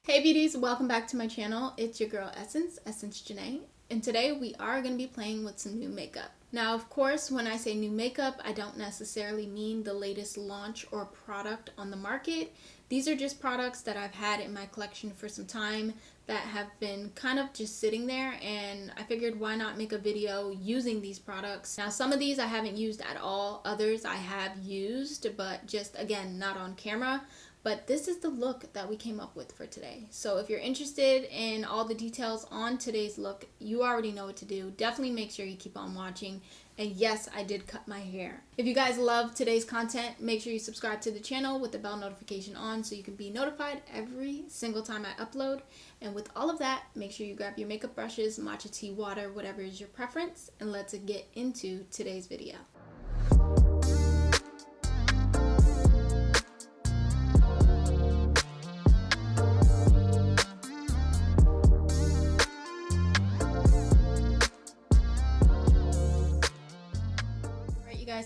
Hey beauties, welcome back to my channel. It's your girl Essence Janay, and today we are going to be playing with some new makeup. Now of course when I say new makeup, I don't necessarily mean the latest launch or product on the market. These are just products that I've had in my collection for some time that have been kind of just sitting there, and I figured why not make a video using these products. Now some of these I haven't used at all, others I have used, but just again not on camera. But this is the look that we came up with for today. So if you're interested in all the details on today's look, you already know what to do. Definitely make sure you keep on watching. And yes, I did cut my hair. If you guys love today's content, make sure you subscribe to the channel with the bell notification on so you can be notified every single time I upload. And with all of that, make sure you grab your makeup brushes, matcha tea, water, whatever is your preference, and let's get into today's video.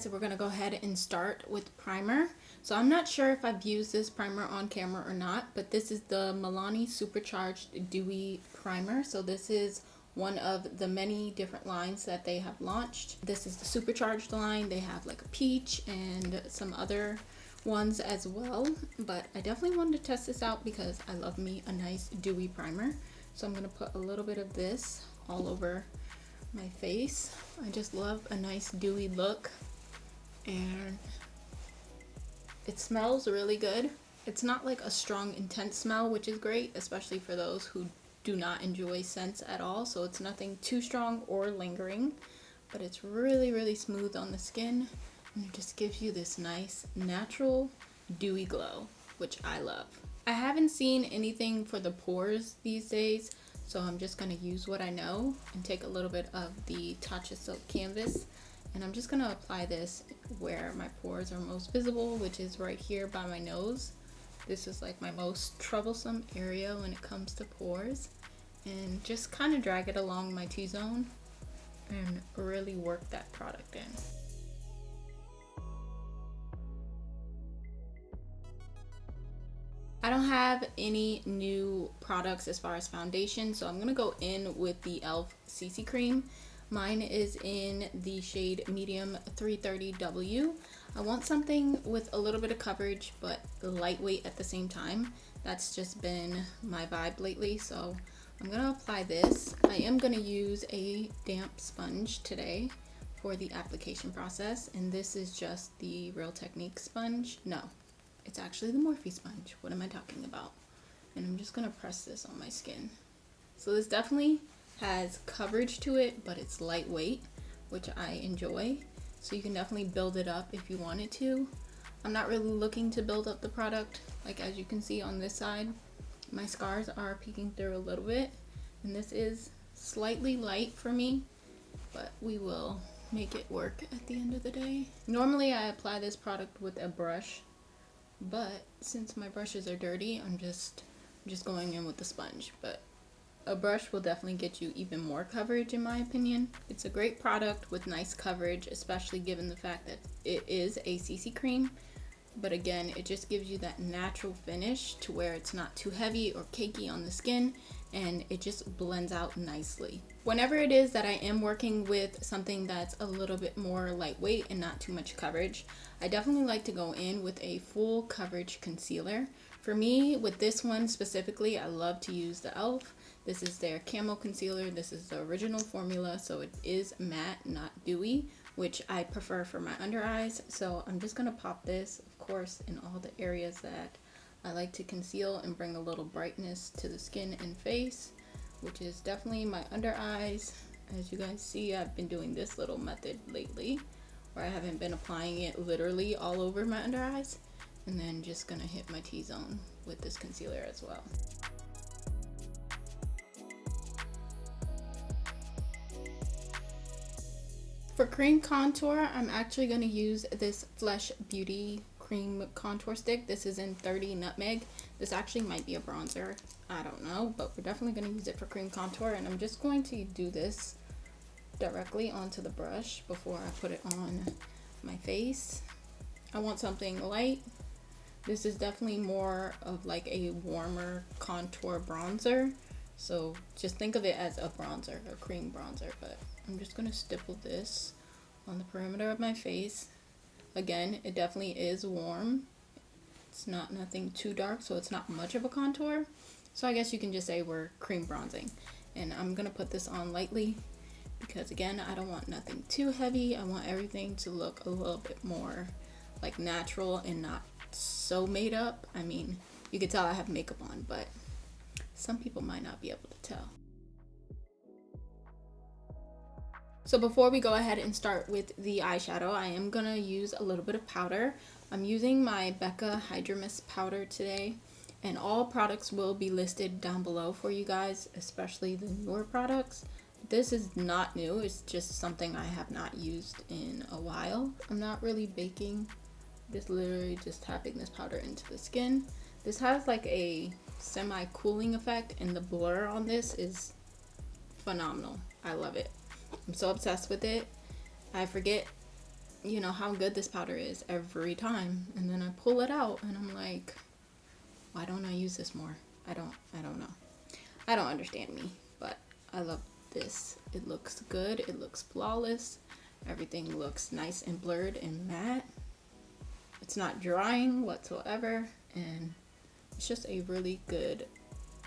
So we're going to go ahead and start with primer. So I'm not sure if I've used this primer on camera or not, but this is the Milani Supercharged Dewy Primer. So this is one of the many different lines that they have launched. This is the Supercharged line. They have like a peach and some other ones as well, but I definitely wanted to test this out because I love me a nice dewy primer. So I'm going to put a little bit of this all over my face. I just love a nice dewy look. And it smells really good. It's not like a strong intense smell, which is great, especially for those who do not enjoy scents at all. So it's nothing too strong or lingering, but it's really smooth on the skin, and it just gives you this nice natural dewy glow, which I love. I haven't seen anything for the pores these days, so I'm just going to use what I know and take a little bit of the Tatcha Silk Canvas. And I'm just going to apply this where my pores are most visible, which is right here by my nose. This is like my most troublesome area when it comes to pores. And just kind of drag it along my T-zone and really work that product in. I don't have any new products as far as foundation, so I'm going to go in with the e.l.f. CC Cream. Mine is in the shade Medium 330W. I want something with a little bit of coverage but lightweight at the same time. That's just been my vibe lately, so I'm going to apply this. I am going to use a damp sponge today for the application process, and this is just the Real Technique sponge. No, it's actually the Morphe sponge. What am I talking about? And I'm just going to press this on my skin. So this definitely has coverage to it, but it's lightweight, which I enjoy. So you can definitely build it up if you wanted to. I'm not really looking to build up the product. Like as you can see on this side, my scars are peeking through a little bit, and this is slightly light for me, but we will make it work at the end of the day. Normally I apply this product with a brush, but since my brushes are dirty, I'm just going in with the sponge. But a brush will definitely get you even more coverage in my opinion. It's a great product with nice coverage, especially given the fact that it is a CC cream. But again, it just gives you that natural finish to where it's not too heavy or cakey on the skin, and it just blends out nicely. Whenever it is that I am working with something that's a little bit more lightweight and not too much coverage, I definitely like to go in with a full coverage concealer. For me, with this one specifically, I love to use the e.l.f. This is their Camo Concealer. This is the original formula, so it is matte, not dewy, which I prefer for my under eyes. So I'm just going to pop this, of course, in all the areas that I like to conceal and bring a little brightness to the skin and face, which is definitely my under eyes. As you guys see, I've been doing this little method lately, where I haven't been applying it literally all over my under eyes. And then just going to hit my T-zone with this concealer as well. For cream contour, I'm actually going to use this Flesh Beauty cream contour stick. This is in 30 Nutmeg. This actually might be a bronzer, I don't know, but we're definitely going to use it for cream contour. And I'm just going to do this directly onto the brush before I put it on my face. I want something light This is definitely more of like a warmer contour bronzer. So just think of it as a bronzer, a cream bronzer. But I'm just gonna stipple this on the perimeter of my face. Again, it definitely is warm. It's not nothing too dark, so it's not much of a contour. So I guess you can just say we're cream bronzing. And I'm gonna put this on lightly because again, I don't want nothing too heavy. I want everything to look a little bit more like natural and not so made up. I mean, you can tell I have makeup on, but some people might not be able to tell. So before we go ahead and start with the eyeshadow, I am gonna use a little bit of powder. I'm using my Becca Hydra-Mist powder today, and all products will be listed down below for you guys, especially the newer products. This is not new, it's just something I have not used in a while. I'm not really baking, just literally just tapping this powder into the skin. This has like a semi-cooling effect, and the blur on this is phenomenal. I love it. I'm so obsessed with it. I forget, you know, how good this powder is every time, and then I pull it out and I'm like, why don't I use this more? I don't know. I don't understand me, but I love this. It looks good. It looks flawless. Everything looks nice and blurred and matte. It's not drying whatsoever, and it's just a really good,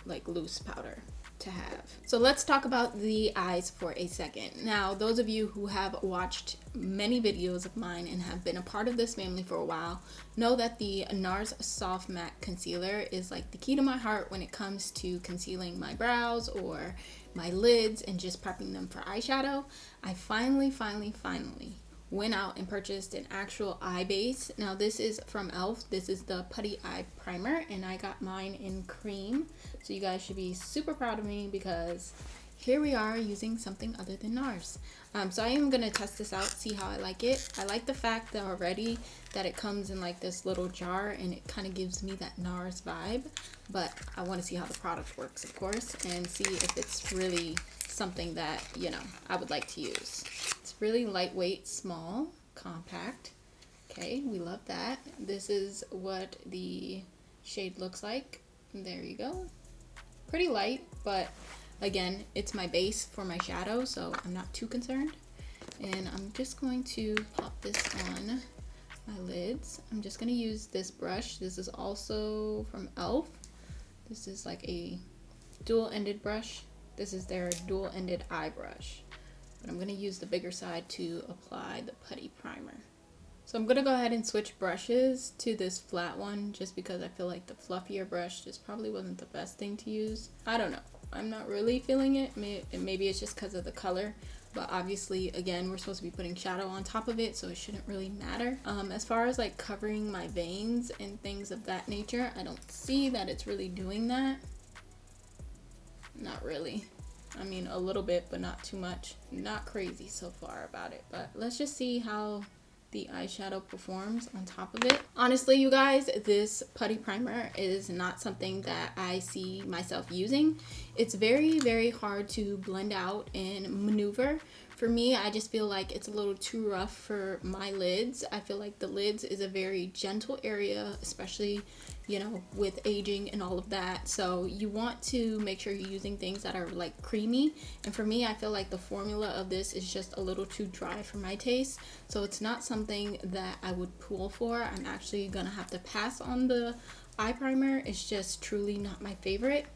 like, loose powder to have. So let's talk about the eyes for a second. Now, those of you who have watched many videos of mine and have been a part of this family for a while know that the NARS Soft Matte Concealer is like the key to my heart when it comes to concealing my brows or my lids and just prepping them for eyeshadow. I finally went out and purchased an actual eye base. Now this is from e.l.f. This is the Putty Eye Primer, and I got mine in cream. So you guys should be super proud of me because here we are using something other than NARS. So I am gonna test this out, see how I like it. I like the fact that already that it comes in like this little jar, and it kind of gives me that NARS vibe. But I want to see how the product works, of course, and see if it's really something that, you know, I would like to use. It's really lightweight, small, compact. Okay, we love that. This is what the shade looks like. There you go. Pretty light, but again, it's my base for my shadow, so I'm not too concerned. And I'm just going to pop this on my lids. I'm just gonna use this brush. This is also from e.l.f. This is like a dual-ended brush. This is their dual-ended eye brush. But I'm gonna use the bigger side to apply the putty primer. So I'm gonna go ahead and switch brushes to this flat one just because I feel like the fluffier brush just probably wasn't the best thing to use. I don't know. I'm not really feeling it. Maybe it's just because of the color. But obviously, again, we're supposed to be putting shadow on top of it, so it shouldn't really matter. As far as like covering my veins and things of that nature, I don't see that it's really doing that. Not really. I mean, a little bit, but not too much. Not crazy so far about it. But let's just see how the eyeshadow performs on top of it. Honestly, you guys, this putty primer is not something that I see myself using. It's very hard to blend out and maneuver. For me, I just feel like it's a little too rough for my lids. I feel like the lids is a very gentle area, especially, you know, with aging and all of that. So you want to make sure you're using things that are like creamy. And for me, I feel like the formula of this is just a little too dry for my taste. So it's not something that I would pull for. I'm actually gonna have to pass on the eye primer. It's just truly not my favorite,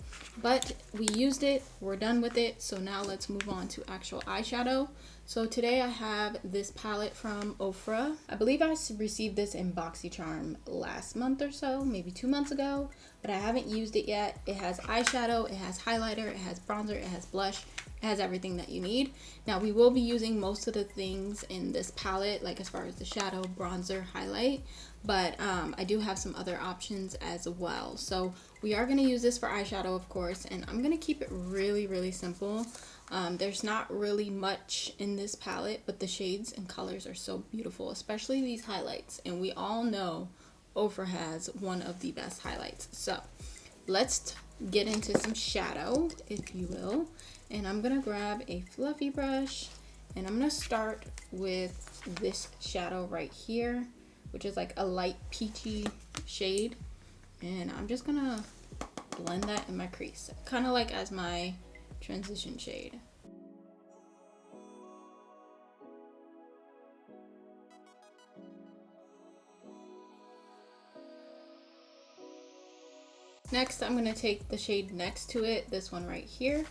but we used it, we're done with it. So now let's move on to actual eyeshadow. So today I have this palette from Ofra. I believe I received this in BoxyCharm last month or so, maybe 2 months ago, but I haven't used it yet. It has eyeshadow, it has highlighter, it has bronzer, it has blush, it has everything that you need. Now we will be using most of the things in this palette, like as far as the shadow, bronzer, highlight, but I do have some other options as well. So we are going to use this for eyeshadow, of course, and I'm going to keep it really simple. There's not really much in this palette, but the shades and colors are so beautiful, especially these highlights, and we all know Ofra has one of the best highlights. So let's get into some shadow, if you will, and I'm gonna grab a fluffy brush, and I'm gonna start with this shadow right here, which is like a light peachy shade, and I'm just gonna blend that in my crease, kind of like as my transition shade. Next, I'm going to take the shade next to it, this one right here,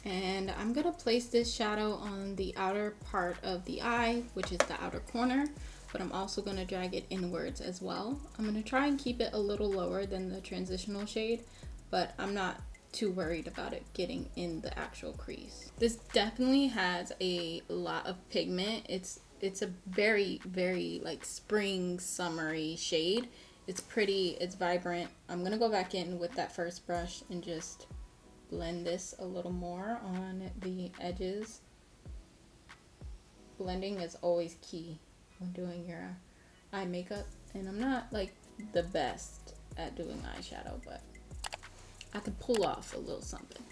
and I'm going to place this shadow on the outer part of the eye, which is the outer corner, but I'm also going to drag it inwards as well. I'm going to try and keep it a little lower than the transitional shade, but I'm not too worried about it getting in the actual crease. This definitely has a lot of pigment. It's a very, very like spring summery shade. It's pretty, it's vibrant. I'm gonna go back in with that first brush and just blend this a little more on the edges. Blending is always key when doing your eye makeup, and I'm not like the best at doing eyeshadow, but I could pull off a little something.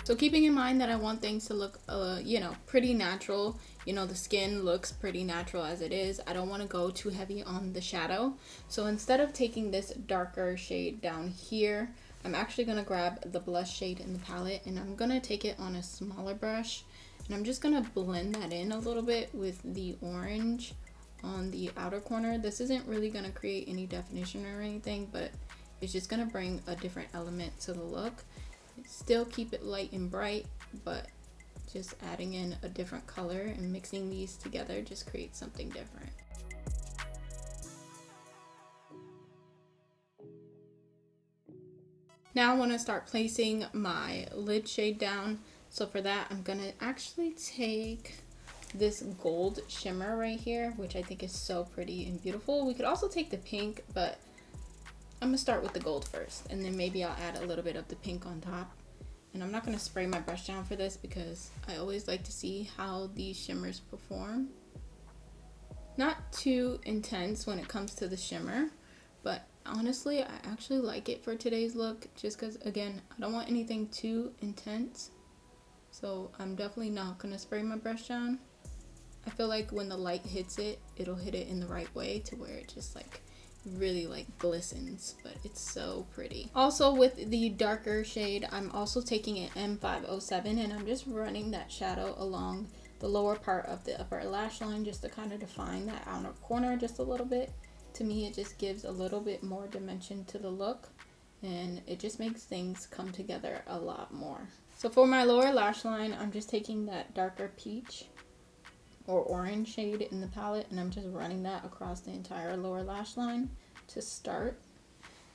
So keeping in mind that I want things to look, you know, pretty natural. You know, the skin looks pretty natural as it is. I don't want to go too heavy on the shadow. So instead of taking this darker shade down here, I'm actually going to grab the blush shade in the palette, and I'm going to take it on a smaller brush. And I'm just going to blend that in a little bit with the orange on the outer corner. This isn't really going to create any definition or anything, but it's just going to bring a different element to the look. Still keep it light and bright, but just adding in a different color and mixing these together just creates something different. Now I want to start placing my lid shade down. So for that, I'm gonna actually take this gold shimmer right here, which I think is so pretty and beautiful. We could also take the pink, but I'm gonna start with the gold first, and then maybe I'll add a little bit of the pink on top. And I'm not gonna spray my brush down for this because I always like to see how these shimmers perform. Not too intense when it comes to the shimmer, but honestly, I actually like it for today's look, just because, again, I don't want anything too intense. So I'm definitely not gonna spray my brush down. I feel like when the light hits it, it'll hit it in the right way to where it just like really like glistens, but it's so pretty. Also with the darker shade, I'm also taking an M507, and I'm just running that shadow along the lower part of the upper lash line just to kind of define that outer corner just a little bit. To me, it just gives a little bit more dimension to the look, and it just makes things come together a lot more. So for my lower lash line, I'm just taking that darker peach or orange shade in the palette, and I'm just running that across the entire lower lash line to start.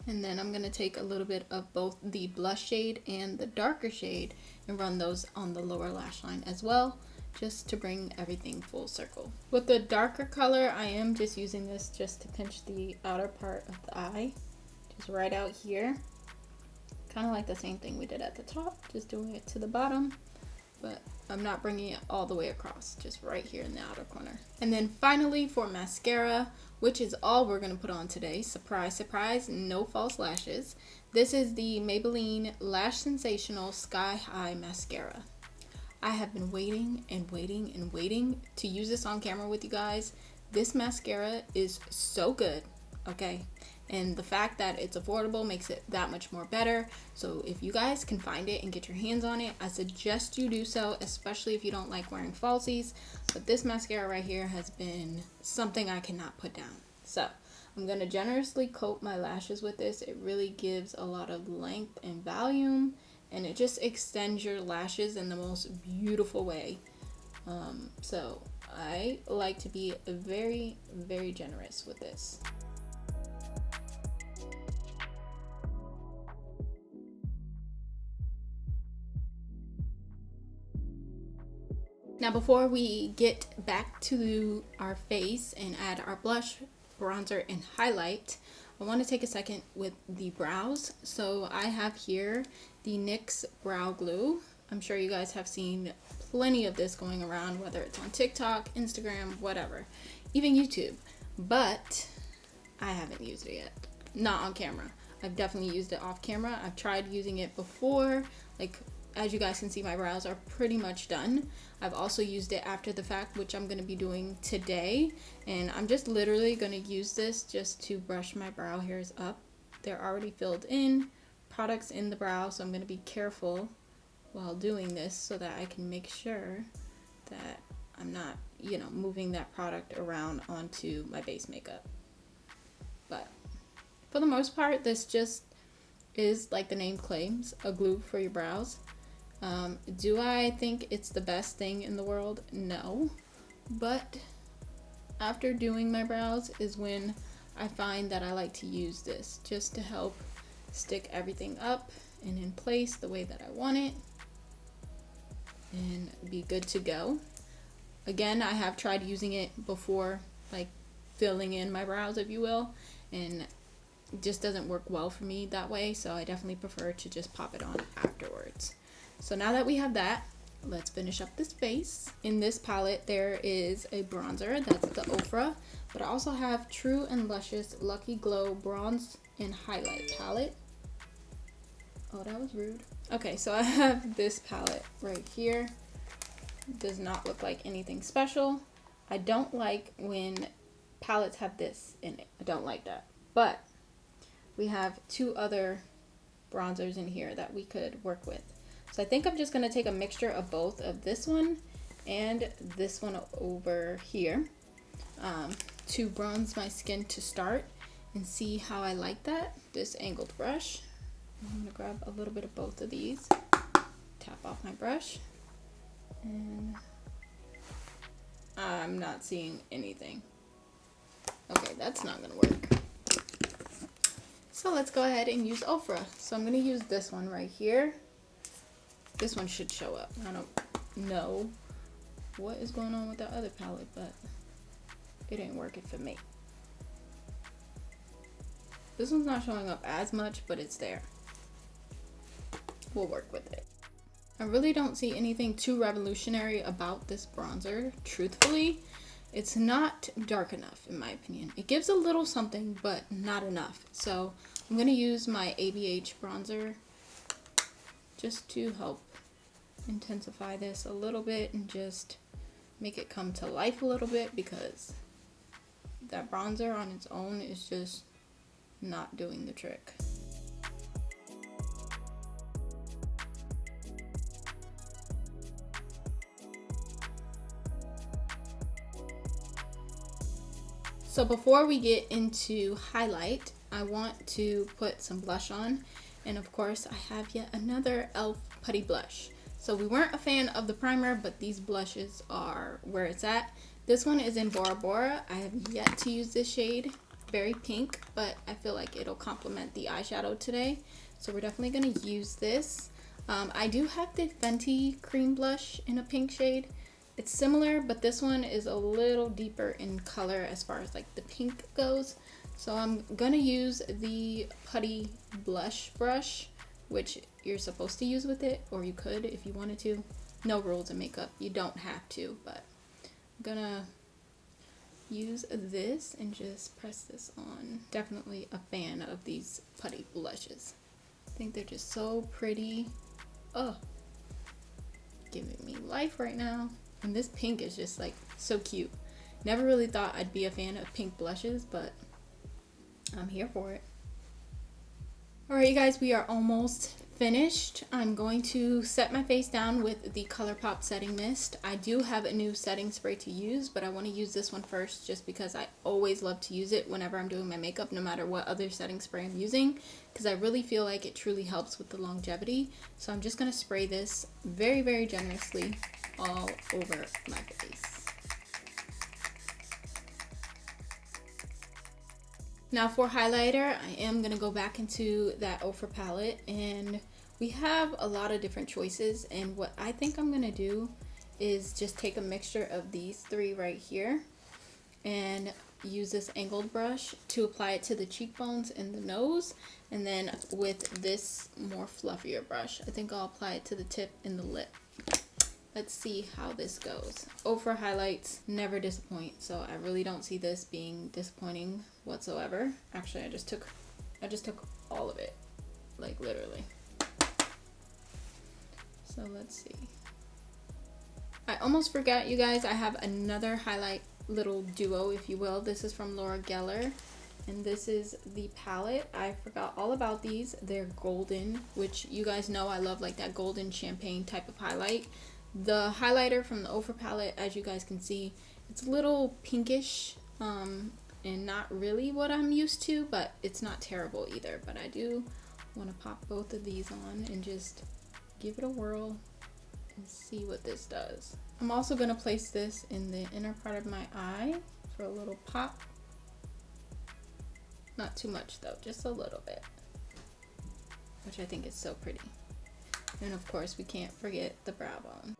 And then I'm going to take a little bit of both the blush shade and the darker shade and run those on the lower lash line as well, just to bring everything full circle. With the darker color, I am just using this just to pinch the outer part of the eye, just right out here. Kind of like the same thing we did at the top, just doing it to the bottom, but I'm not bringing it all the way across, just right here in the outer corner. And then finally for mascara, which is all we're going to put on today. Surprise, surprise, no false lashes. This is the Maybelline Lash Sensational Sky High Mascara. I have been waiting and waiting and waiting to use this on camera with you guys. This mascara is so good, okay? And the fact that it's affordable makes it that much more better. So if you guys can find it and get your hands on it, I suggest you do so, especially if you don't like wearing falsies. But this mascara right here has been something I cannot put down. So I'm going to generously coat my lashes with this. It really gives a lot of length and volume, and it just extends your lashes in the most beautiful way. So I like to be very, very generous with this. Now before we get back to our face and add our blush, bronzer, and highlight, I want to take a second with the brows. So I have here the NYX Brow Glue. I'm sure you guys have seen plenty of this going around, whether it's on TikTok, Instagram, whatever, even YouTube. But I haven't used it yet. Not on camera. I've definitely used it off camera. I've tried using it before, like as you guys can see, my brows are pretty much done. I've also used it after the fact, which I'm going to be doing today. And I'm just literally going to use this just to brush my brow hairs up. They're already filled in, products in the brow, so I'm going to be careful while doing this so that I can make sure that I'm not, you know, moving that product around onto my base makeup. But for the most part, this just is, like the name claims, a glue for your brows. Do I think it's the best thing in the world? No. But after doing my brows is when I find that I like to use this just to help stick everything up and in place the way that I want it and be good to go. Again, I have tried using it before, like filling in my brows, if you will, and it just doesn't work well for me that way, so I definitely prefer to just pop it on afterwards. So now that we have that, let's finish up this face. In this palette, there is a bronzer, that's the Ofra, but I also have True and Luscious Lucky Glow Bronze and Highlight palette. Oh, that was rude. Okay, so I have this palette right here. It does not look like anything special. I don't like when palettes have this in it. I don't like that. But we have two other bronzers in here that we could work with. So I think I'm just going to take a mixture of both of this one and this one over here to bronze my skin to start and see how I like that. This angled brush. I'm going to grab a little bit of both of these, tap off my brush, and I'm not seeing anything. Okay, that's not going to work. So let's go ahead and use Ofra. So I'm going to use this one right here. This one should show up. I don't know what is going on with that other palette, but it ain't working for me. This one's not showing up as much, but it's there. We'll work with it. I really don't see anything too revolutionary about this bronzer, truthfully. It's not dark enough, in my opinion. It gives a little something, but not enough. So I'm going to use my ABH bronzer just to help intensify this a little bit and just make it come to life a little bit, because that bronzer on its own is just not doing the trick. So before we get into highlight, I want to put some blush on, and of course I have yet another e.l.f. putty blush. So we weren't a fan of the primer, but these blushes are where it's at. This one is in Bora. I have yet to use this shade. Very pink, but I feel like it'll complement the eyeshadow today. So we're definitely going to use this. I do have the Fenty cream blush in a pink shade. It's similar, but this one is a little deeper in color as far as like the pink goes. So I'm going to use the Putty blush brush, which you're supposed to use with it, or you could if you wanted to. No rules in makeup. You don't have to, but I'm going to use this and just press this on. Definitely a fan of these Putty blushes. I think they're just so pretty. Oh, giving me life right now. And this pink is just like so cute. Never really thought I'd be a fan of pink blushes, but I'm here for it. Alright, you guys, we are almost finished. I'm going to set my face down with the ColourPop setting mist. I do have a new setting spray to use, but I want to use this one first just because I always love to use it whenever I'm doing my makeup, no matter what other setting spray I'm using, because I really feel like it truly helps with the longevity. So I'm just going to spray this very, very generously all over my face. Now for highlighter, I am going to go back into that Ofra palette, and we have a lot of different choices, and what I think I'm going to do is just take a mixture of these three right here and use this angled brush to apply it to the cheekbones and the nose, and then with this more fluffier brush, I think I'll apply it to the tip and the lip. Let's see how this goes. Ofra highlights never disappoint, so I really don't see this being disappointing whatsoever. Actually, I just took all of it, like literally. So let's see. I almost forgot, you guys, I have another highlight little duo, if you will. This is from Laura Geller, and this is the palette. I forgot all about these. They're golden, which you guys know I love, like that golden champagne type of highlight. The highlighter from the Ofra palette, as you guys can see, it's a little pinkish, and not really what I'm used to, but it's not terrible either. But I do want to pop both of these on and just give it a whirl and see what this does. I'm also going to place this in the inner part of my eye for a little pop. Not too much though, just a little bit, which I think is so pretty. And of course we can't forget the brow bone.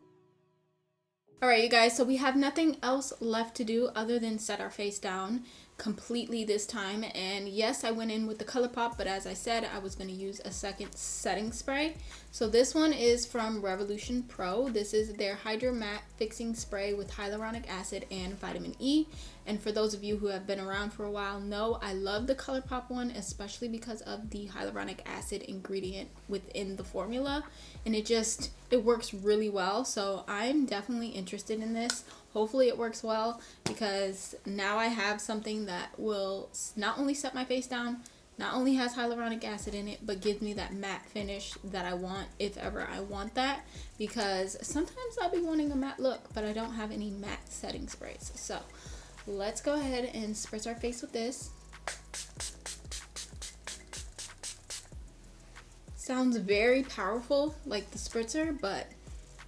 Alright you guys, so we have nothing else left to do other than set our face down completely this time. And yes, I went in with the ColourPop, but as I said, I was going to use a second setting spray. So this one is from Revolution Pro. This is their Hydra-Matte Fixing Spray with hyaluronic acid and vitamin E. And for those of you who have been around for a while know I love the ColourPop one, especially because of the hyaluronic acid ingredient within the formula. And it works really well. So I'm definitely interested in this. Hopefully it works well, because now I have something that will not only set my face down, not only has hyaluronic acid in it, but gives me that matte finish that I want, if ever I want that. Because sometimes I'll be wanting a matte look, but I don't have any matte setting sprays. So let's go ahead and spritz our face with this. Sounds very powerful, like the spritzer, but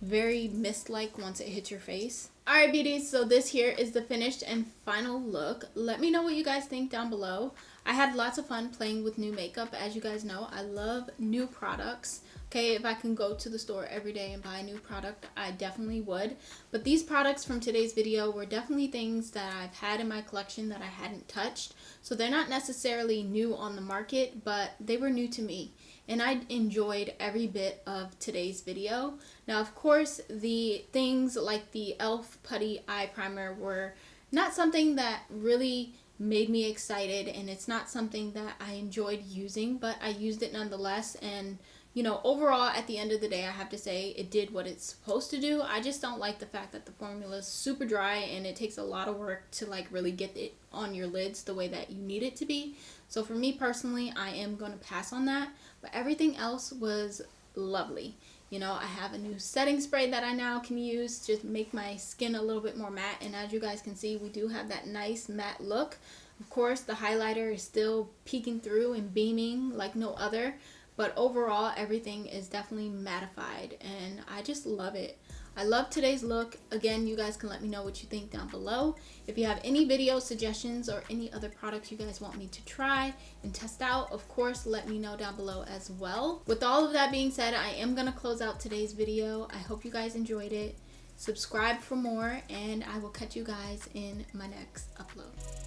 very mist-like once it hits your face. Alright beauties, so this here is the finished and final look. Let me know what you guys think down below. I had lots of fun playing with new makeup. As you guys know, I love new products. Okay, if I can go to the store every day and buy a new product, I definitely would. But these products from today's video were definitely things that I've had in my collection that I hadn't touched. So they're not necessarily new on the market, but they were new to me. And I enjoyed every bit of today's video. Now, of course, the things like the e.l.f. Putty Eye Primer were not something that really made me excited, and it's not something that I enjoyed using, but I used it nonetheless. And you know, overall, at the end of the day, I have to say it did what it's supposed to do. I just don't like the fact that the formula is super dry and it takes a lot of work to like really get it on your lids the way that you need it to be. So for me personally, I am going to pass on that. But everything else was lovely. You know, I have a new setting spray that I now can use to make my skin a little bit more matte. And as you guys can see, we do have that nice matte look. Of course, the highlighter is still peeking through and beaming like no other. But overall, everything is definitely mattified, and I just love it. I love today's look. Again, you guys can let me know what you think down below. If you have any video suggestions or any other products you guys want me to try and test out, of course, let me know down below as well. With all of that being said, I am going to close out today's video. I hope you guys enjoyed it. Subscribe for more, and I will catch you guys in my next upload.